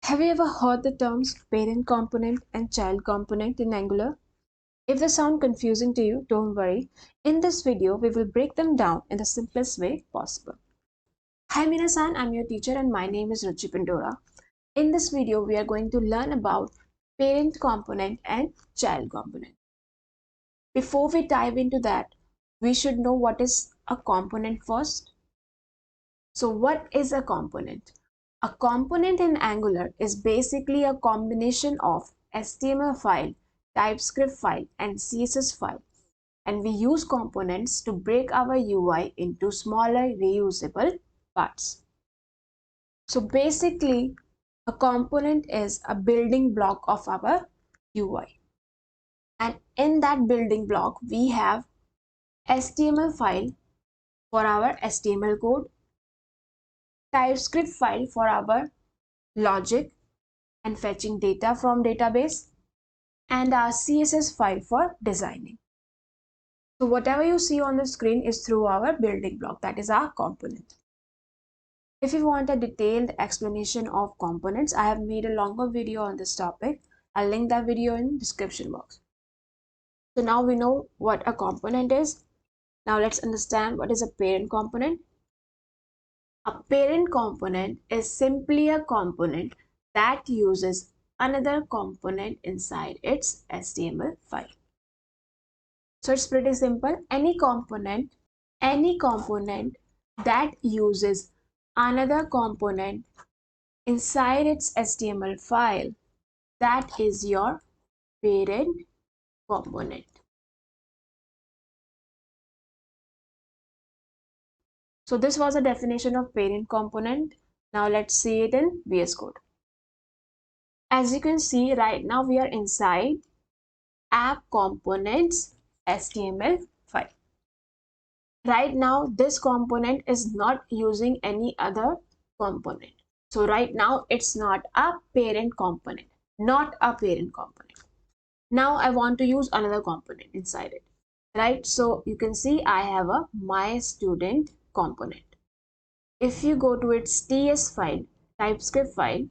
Have you ever heard the terms parent component and child component in Angular? If they sound confusing to you, don't worry. In this video, we will break them down in the simplest way possible. Hi minasan, I'm your teacher and my name is Ruchi Pundora. In this video, we are going to learn about parent component and child component. Before we dive into that, we should know what is a component first. So what is a component? A component in Angular is basically a combination of HTML file, TypeScript file, and CSS file. And we use components to break our UI into smaller reusable parts. So basically, a component is a building block of our UI. And in that building block, we have HTML file for our HTML code, TypeScript file for our logic and fetching data from database, and our CSS file for designing. So whatever you see on the screen is through our building block, that is our component. If you want a detailed explanation of components, I have made a longer video on this topic. I'll link that video in description box. So now we know what a component is. Now let's understand what is a parent component. A parent component is simply a component that uses another component inside its HTML file. So it's pretty simple. Any component that uses another component inside its HTML file, that is your parent component. So this was a definition of parent component. Now let's see it in VS Code. As you can see right now, we are inside app components HTML file. Right now, this component is not using any other component. So right now, it's not a parent component, not a parent component. Now I want to use another component inside it, right? So you can see I have a my student component. If you go to its TS file, TypeScript file,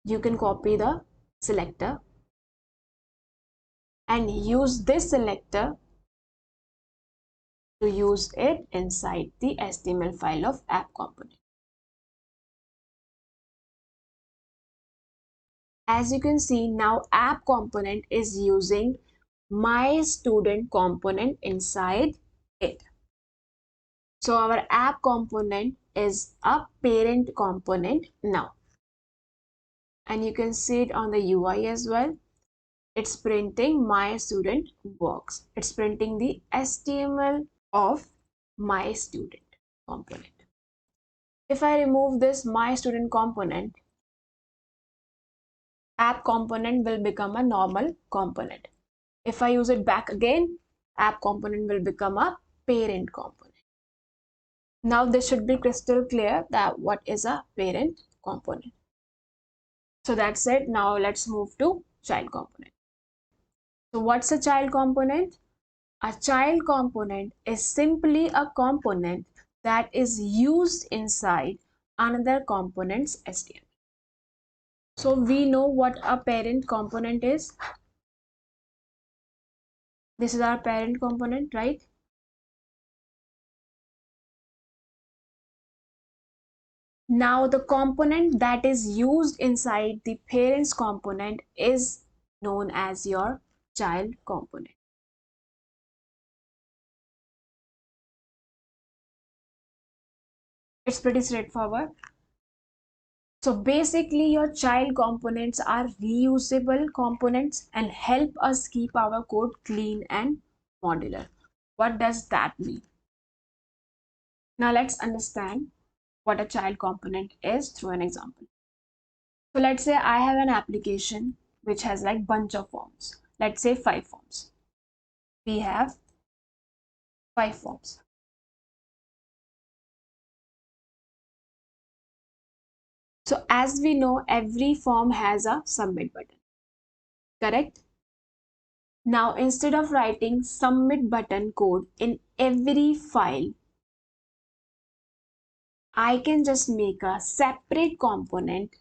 you can copy the selector and use this selector to use it inside the HTML file of app component. As you can see, now app component is using my student component inside it. So our app component is a parent component now. And you can see it on the UI as well. It's printing my student works. It's printing the HTML of my student component. If I remove this my student component, app component will become a normal component. If I use it back again, app component will become a parent component. Now this should be crystal clear that what is a parent component. So that's it. Now let's move to child component. So what's a child component? A child component is simply a component that is used inside another component's HTML. So we know what a parent component is. This is our parent component, right? Now the component that is used inside the parent's component is known as your child component. It's pretty straightforward. So basically your child components are reusable components and help us keep our code clean and modular. What does that mean? Now let's understand what a child component is through an example. So let's say I have an application which has like bunch of forms. Let's say 5 forms. We have 5 forms. So as we know, every form has a submit button, correct? Now instead of writing submit button code in every file, I can just make a separate component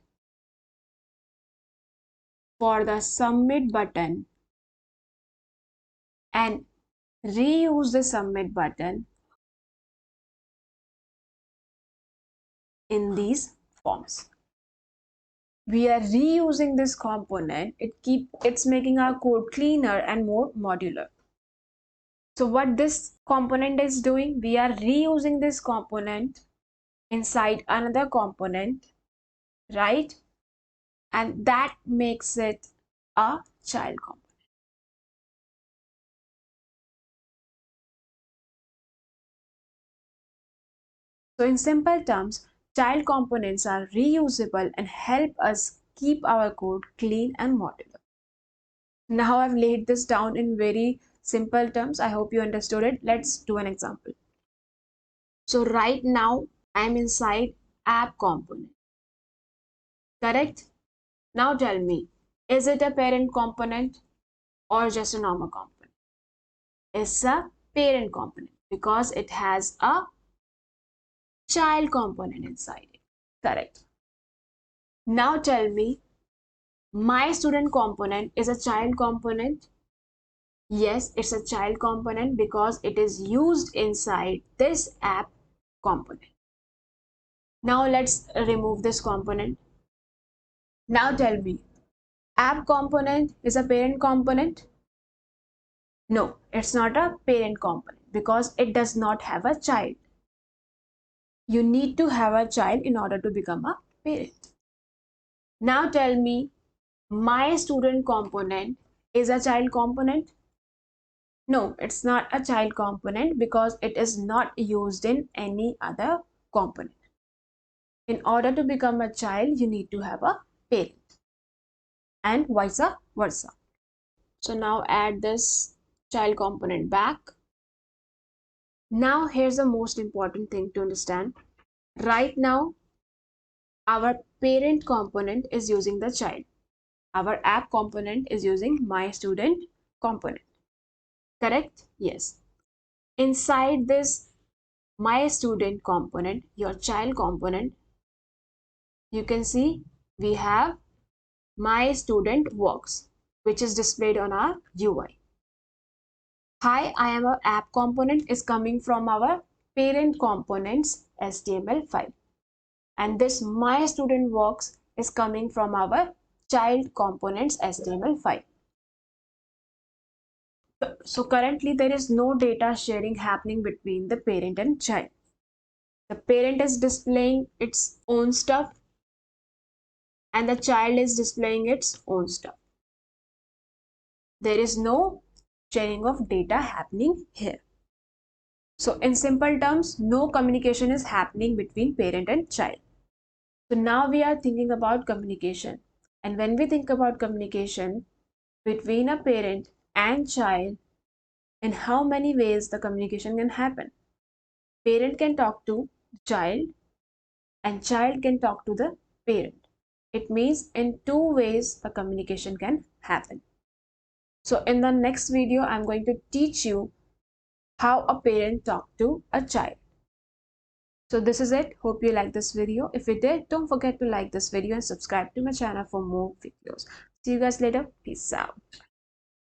for the submit button and reuse the submit button in these forms. We are reusing this component. It's making our code cleaner and more modular. So what this component is doing, we are reusing this component inside another component, right? And that makes it a child component. So in simple terms, child components are reusable and help us keep our code clean and modular. Now I've laid this down in very simple terms. I hope you understood it. Let's do an example. So right now I'm inside app component, correct? Now tell me, is it a parent component or just a normal component? It's a parent component because it has a child component inside it, correct? Now tell me, my student component is a child component. Yes, it's a child component because it is used inside this app component. Now let's remove this component. Now tell me, app component is a parent component? No, it's not a parent component because it does not have a child. You need to have a child in order to become a parent. Now tell me, my student component is a child component? No, it's not a child component because it is not used in any other component. In order to become a child, you need to have a parent and vice versa. So now add this child component back. Now here's the most important thing to understand. Right now, our parent component is using the child. Our app component is using my student component. Correct? Yes. Inside this my student component, your child component, you can see we have my student works, which is displayed on our UI. Hi, I am a app component is coming from our parent components HTML file. And this my student works is coming from our child components HTML file. So currently there is no data sharing happening between the parent and child. The parent is displaying its own stuff and the child is displaying its own stuff. There is no sharing of data happening here. So in simple terms, no communication is happening between parent and child. So now we are thinking about communication. And when we think about communication between a parent and child, in how many ways the communication can happen? Parent can talk to child and child can talk to the parent. It means in two ways the communication can happen. So in the next video, I'm going to teach you how a parent talk to a child. So this is it. Hope you like this video. If you did, don't forget to like this video and subscribe to my channel for more videos. See you guys later. Peace out.